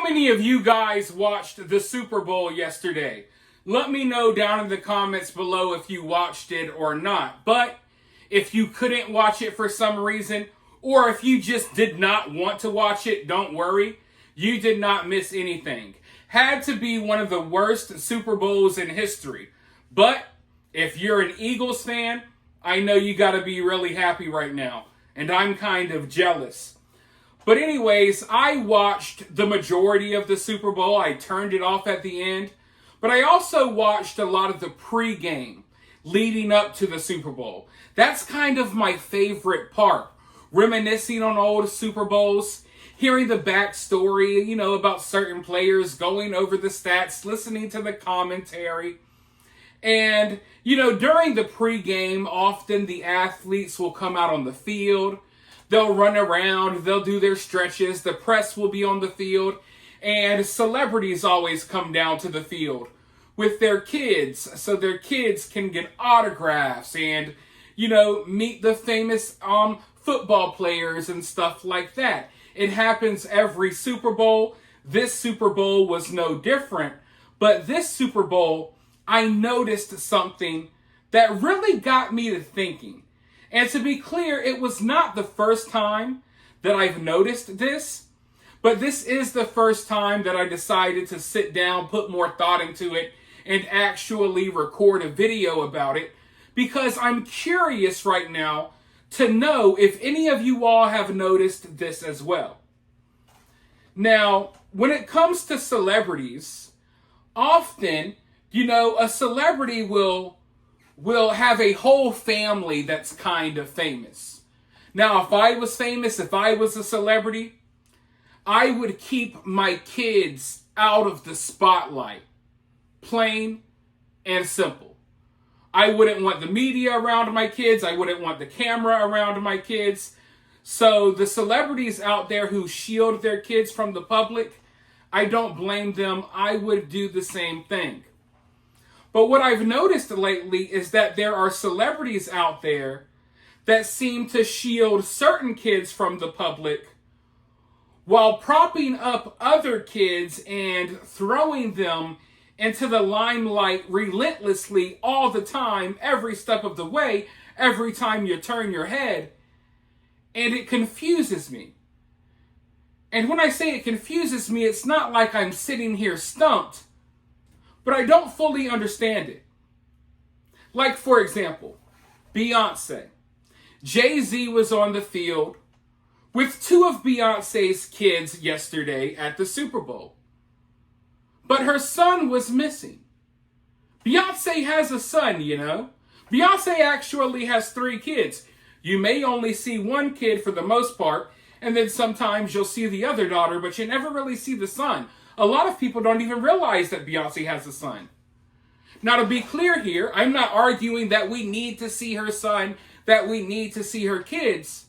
many of you guys watched the Super Bowl yesterday? Let me know down in the comments below if you watched it or not. But if you couldn't watch it for some reason, or if you just did not want to watch it, don't worry. You did not miss anything. Had to be one of the worst Super Bowls in history. But if you're an Eagles fan, I know you got to be really happy right now. And I'm kind of jealous. But anyways, I watched the majority of the Super Bowl. I turned it off at the end. But I also watched a lot of the pregame leading up to the Super Bowl. That's kind of my favorite part. Reminiscing on old Super Bowls, hearing the backstory, about certain players, going over the stats, listening to the commentary. And, during the pregame, often the athletes will come out on the field. They'll run around, they'll do their stretches, the press will be on the field, and celebrities always come down to the field with their kids, so their kids can get autographs and, meet the famous football players and stuff like that. It happens every Super Bowl. This Super Bowl was no different, but this Super Bowl, I noticed something that really got me to thinking. And to be clear, it was not the first time that I've noticed this, but this is the first time that I decided to sit down, put more thought into it, and actually record a video about it, because I'm curious right now to know if any of you all have noticed this as well. Now, when it comes to celebrities, often, a celebrity will have a whole family that's kind of famous. Now, if I was famous, if I was a celebrity, I would keep my kids out of the spotlight. Plain and simple. I wouldn't want the media around my kids. I wouldn't want the camera around my kids. So the celebrities out there who shield their kids from the public, I don't blame them. I would do the same thing. But what I've noticed lately is that there are celebrities out there that seem to shield certain kids from the public while propping up other kids and throwing them into the limelight relentlessly all the time, every step of the way, every time you turn your head. And it confuses me. And when I say it confuses me, it's not like I'm sitting here stumped, but I don't fully understand it. Like, for example, Beyonce. Jay-Z was on the field with two of Beyonce's kids yesterday at the Super Bowl. But her son was missing. Beyonce has a son, Beyonce actually has 3 kids. You may only see one kid for the most part, and then sometimes you'll see the other daughter, but you never really see the son. A lot of people don't even realize that Beyonce has a son. Now, to be clear here, I'm not arguing that we need to see her son, that we need to see her kids.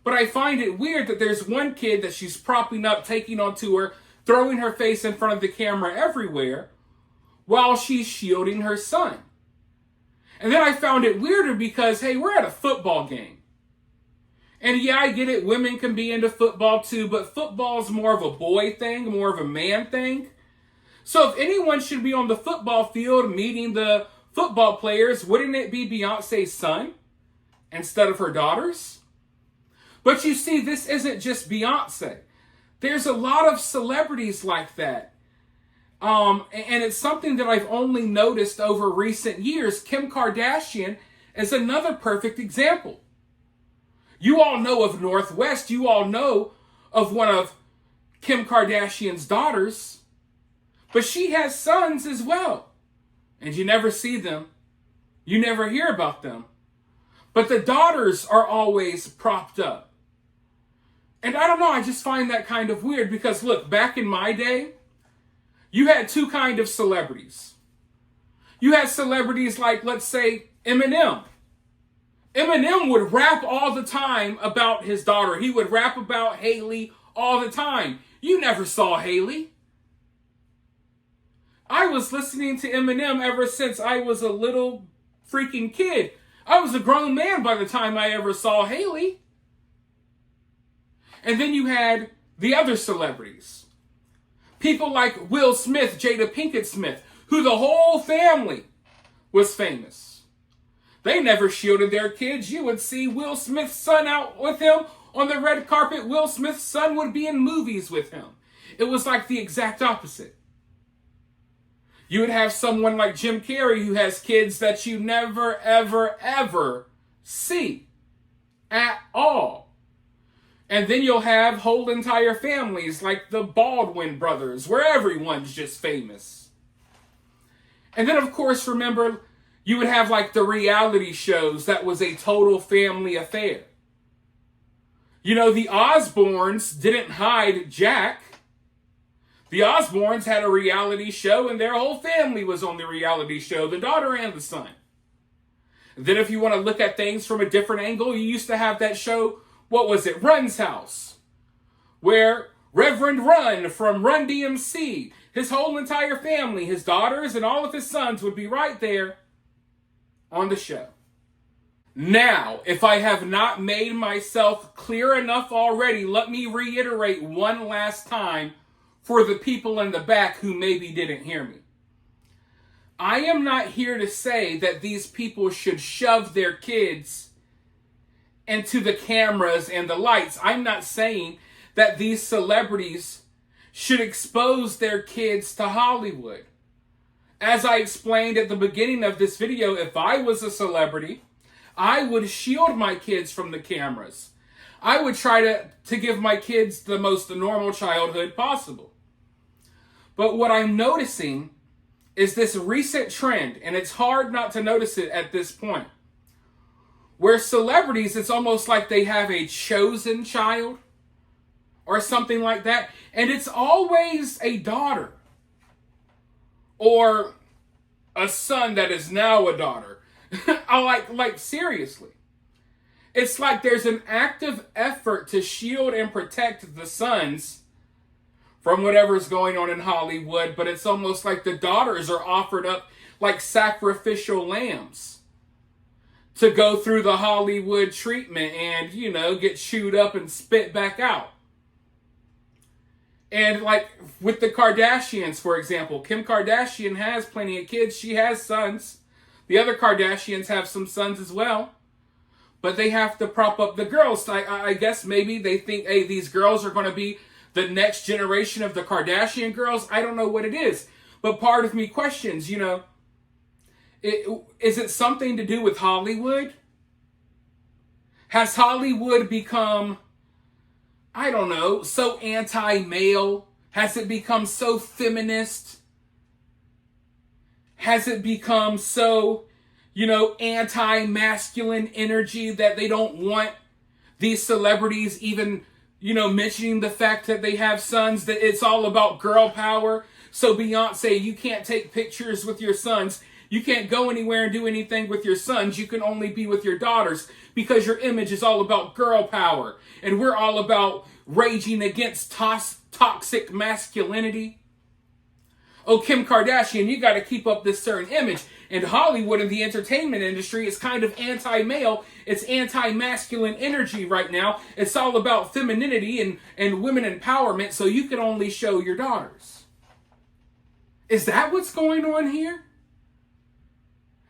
But I find it weird that there's one kid that she's propping up, taking on tour, throwing her face in front of the camera everywhere, while she's shielding her son. And then I found it weirder because, hey, we're at a football game. And yeah, I get it, women can be into football too, but football's more of a boy thing, more of a man thing. So if anyone should be on the football field meeting the football players, wouldn't it be Beyonce's son instead of her daughters? But you see, this isn't just Beyonce. There's a lot of celebrities like that. And it's something that I've only noticed over recent years. Kim Kardashian is another perfect example. You all know of Northwest. You all know of one of Kim Kardashian's daughters. But she has sons as well. And you never see them. You never hear about them. But the daughters are always propped up. And I don't know, I just find that kind of weird because, look, back in my day, you had 2 kinds of celebrities. You had celebrities like, let's say, Eminem. Eminem would rap all the time about his daughter. He would rap about Haley all the time. You never saw Haley. I was listening to Eminem ever since I was a little freaking kid. I was a grown man by the time I ever saw Haley. And then you had the other celebrities. People like Will Smith, Jada Pinkett Smith, who the whole family was famous. They never shielded their kids. You would see Will Smith's son out with him on the red carpet. Will Smith's son would be in movies with him. It was like the exact opposite. You would have someone like Jim Carrey who has kids that you never, ever, ever see at all. And then you'll have whole entire families like the Baldwin brothers, where everyone's just famous. And then, of course, remember, you would have like the reality shows that was a total family affair. You know, the Osbournes didn't hide Jack. The Osbournes had a reality show and their whole family was on the reality show, the daughter and the son. Then if you want to look at things from a different angle, you used to have that show, what was it, Run's House, where Reverend Run from Run DMC, his whole entire family, his daughters and all of his sons would be right there on the show. Now, if I have not made myself clear enough already, let me reiterate one last time for the people in the back who maybe didn't hear me. I am not here to say that these people should shove their kids into the cameras and the lights. I'm not saying that these celebrities should expose their kids to Hollywood. As I explained at the beginning of this video, if I was a celebrity, I would shield my kids from the cameras. I would try to give my kids the most normal childhood possible. But what I'm noticing is this recent trend, and it's hard not to notice it at this point, where celebrities, it's almost like they have a chosen child or something like that, and it's always a daughter or a son that is now a daughter. like seriously. It's like there's an active effort to shield and protect the sons from whatever's going on in Hollywood, but it's almost like the daughters are offered up like sacrificial lambs to go through the Hollywood treatment and, you know, get chewed up and spit back out. And like with the Kardashians, for example, Kim Kardashian has plenty of kids. She has sons. The other Kardashians have some sons as well. But they have to prop up the girls. I guess maybe they think, hey, these girls are going to be the next generation of the Kardashian girls. I don't know what it is. But part of me questions, you know, is it something to do with Hollywood? Has Hollywood become, I don't know, so anti-male? Has it become so feminist? Has it become so, you know, anti-masculine energy that they don't want these celebrities even, you know, mentioning the fact that they have sons, that it's all about girl power? So Beyonce, you can't take pictures with your sons. You can't go anywhere and do anything with your sons. You can only be with your daughters because your image is all about girl power. And we're all about raging against toxic masculinity. Oh, Kim Kardashian, you got to keep up this certain image. And Hollywood and the entertainment industry is kind of anti-male. It's anti-masculine energy right now. It's all about femininity and women empowerment, so you can only show your daughters. Is that what's going on here?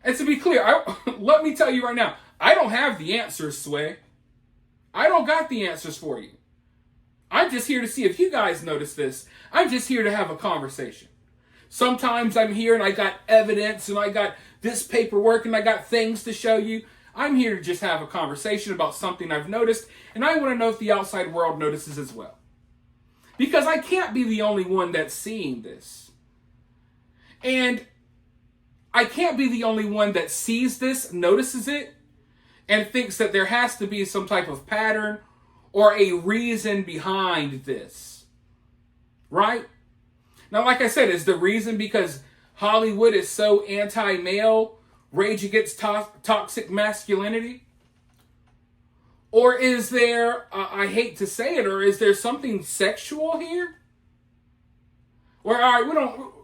And to be clear, let me tell you right now, I don't have the answers, Sway. I don't got the answers for you. I'm just here to see if you guys notice this. I'm just here to have a conversation. Sometimes I'm here and I got evidence and I got this paperwork and I got things to show you. I'm here to just have a conversation about something I've noticed, and I want to know if the outside world notices as well. Because I can't be the only one that's seeing this. And I can't be the only one that sees this, notices it, and thinks that there has to be some type of pattern or a reason behind this. Right? Now, like I said, is the reason because Hollywood is so anti-male, rage against toxic masculinity? Or is there, I hate to say it, or is there something sexual here? Where, all right,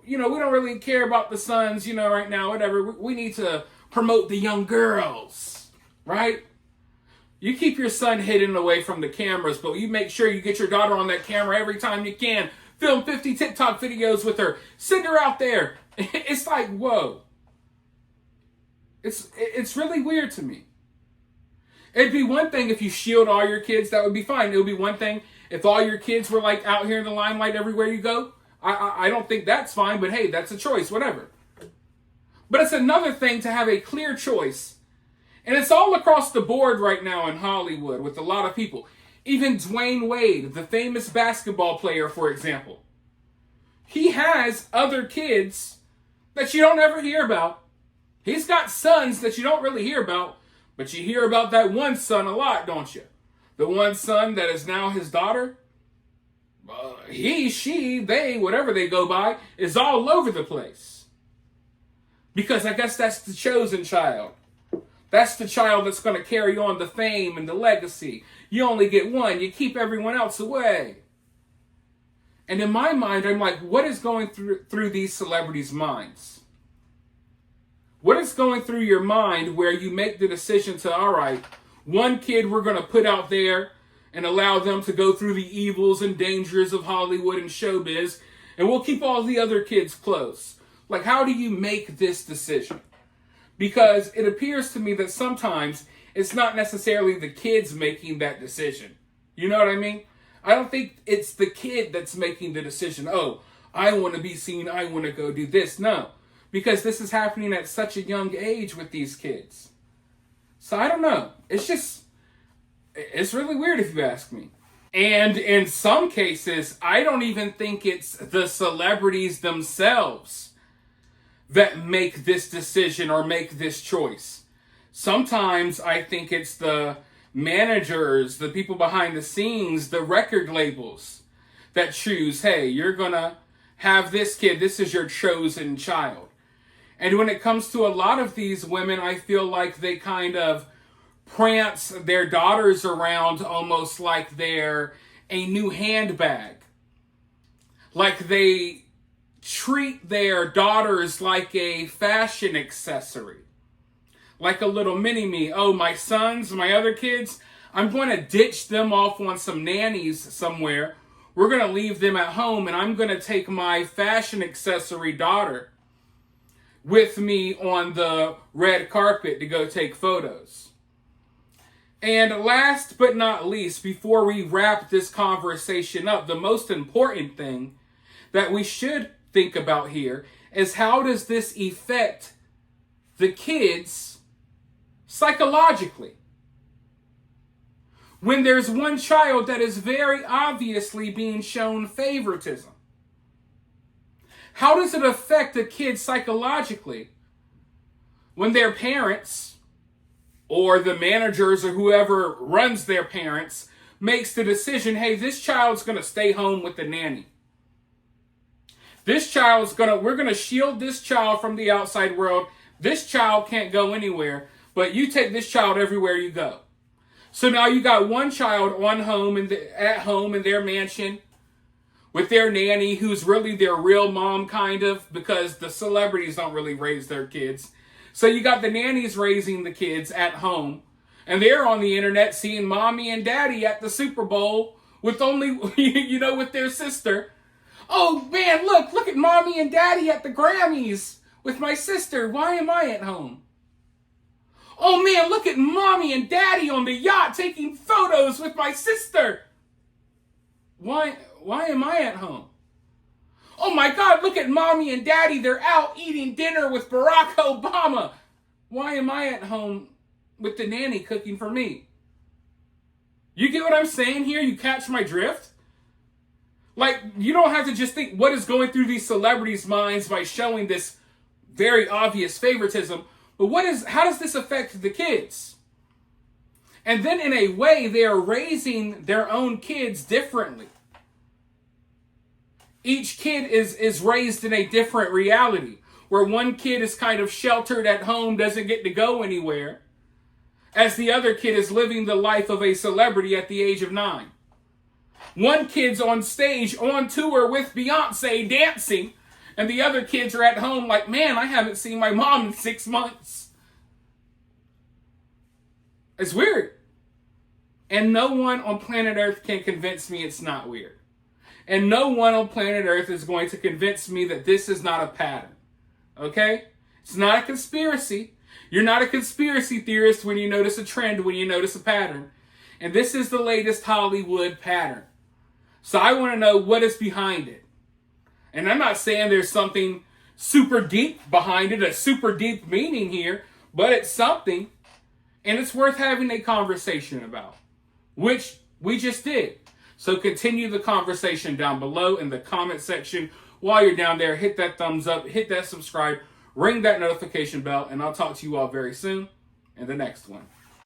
we don't really care about the sons, right now, whatever. We need to promote the young girls, right? You keep your son hidden away from the cameras, but you make sure you get your daughter on that camera every time you can. film 50 TikTok videos with her, send her out there. It's like, whoa. It's really weird to me. It'd be one thing if you shield all your kids, that would be fine. It would be one thing if all your kids were like out here in the limelight everywhere you go. I don't think that's fine, but hey, that's a choice, whatever. But it's another thing to have a clear choice. And it's all across the board right now in Hollywood with a lot of people. Even Dwayne Wade, the famous basketball player, for example. He has other kids that you don't ever hear about. He's got sons that you don't really hear about, but you hear about that one son a lot, don't you? The one son that is now his daughter. He, she, they, whatever they go by, is all over the place. Because I guess that's the chosen child. That's the child that's going to carry on the fame and the legacy. You only get one. You keep everyone else away. And in my mind, I'm like, what is going through these celebrities' minds? What is going through your mind where you make the decision to, all right, one kid we're going to put out there and allow them to go through the evils and dangers of Hollywood and showbiz, and we'll keep all the other kids close. Like, how do you make this decision? Because it appears to me that sometimes it's not necessarily the kids making that decision. You know what I mean? I don't think it's the kid that's making the decision. Oh, I want to be seen. I want to go do this. No, because this is happening at such a young age with these kids. So I don't know. It's really weird if you ask me. And in some cases, I don't even think it's the celebrities themselves that make this decision or make this choice. Sometimes I think it's the managers, the people behind the scenes, the record labels that choose, hey, you're going to have this kid. This is your chosen child. And when it comes to a lot of these women, I feel like they kind of prance their daughters around almost like they're a new handbag. Like they treat their daughters like a fashion accessory. Like a little mini-me. Oh, my sons, my other kids, I'm going to ditch them off on some nannies somewhere. We're going to leave them at home, and I'm going to take my fashion accessory daughter with me on the red carpet to go take photos. And last but not least, before we wrap this conversation up, the most important thing that we should think about here is how does this affect the kids psychologically? When there's one child that is very obviously being shown favoritism, how does it affect a kid psychologically when their parents or the managers or whoever runs their parents makes the decision, hey, this child's going to stay home with the nanny. We're going to shield this child from the outside world. This child can't go anywhere, but you take this child everywhere you go. So now you got one child at home in their mansion with their nanny who's really their real mom, kind of, because the celebrities don't really raise their kids. So you got the nannies raising the kids at home, and they're on the internet seeing mommy and daddy at the Super Bowl with with their sister. Oh man, look at mommy and daddy at the Grammys with my sister. Why am I at home? Oh man, look at mommy and daddy on the yacht taking photos with my sister. Why am I at home? Oh my God, look at mommy and daddy. They're out eating dinner with Barack Obama. Why am I at home with the nanny cooking for me? You get what I'm saying here? You catch my drift? Like, you don't have to just think what is going through these celebrities' minds by showing this very obvious favoritism, but how does this affect the kids? And then in a way, they are raising their own kids differently. Each kid is raised in a different reality, where one kid is kind of sheltered at home, doesn't get to go anywhere, as the other kid is living the life of a celebrity at the age of 9. One kid's on stage, on tour with Beyonce, dancing, and the other kids are at home like, man, I haven't seen my mom in 6 months. It's weird. And no one on planet Earth can convince me it's not weird. And no one on planet Earth is going to convince me that this is not a pattern. Okay? It's not a conspiracy. You're not a conspiracy theorist when you notice a trend, when you notice a pattern. And this is the latest Hollywood pattern. So I want to know what is behind it. And I'm not saying there's something super deep behind it, a super deep meaning here, but it's something. And it's worth having a conversation about, which we just did. So continue the conversation down below in the comment section. While you're down there, hit that thumbs up, hit that subscribe, ring that notification bell, and I'll talk to you all very soon in the next one.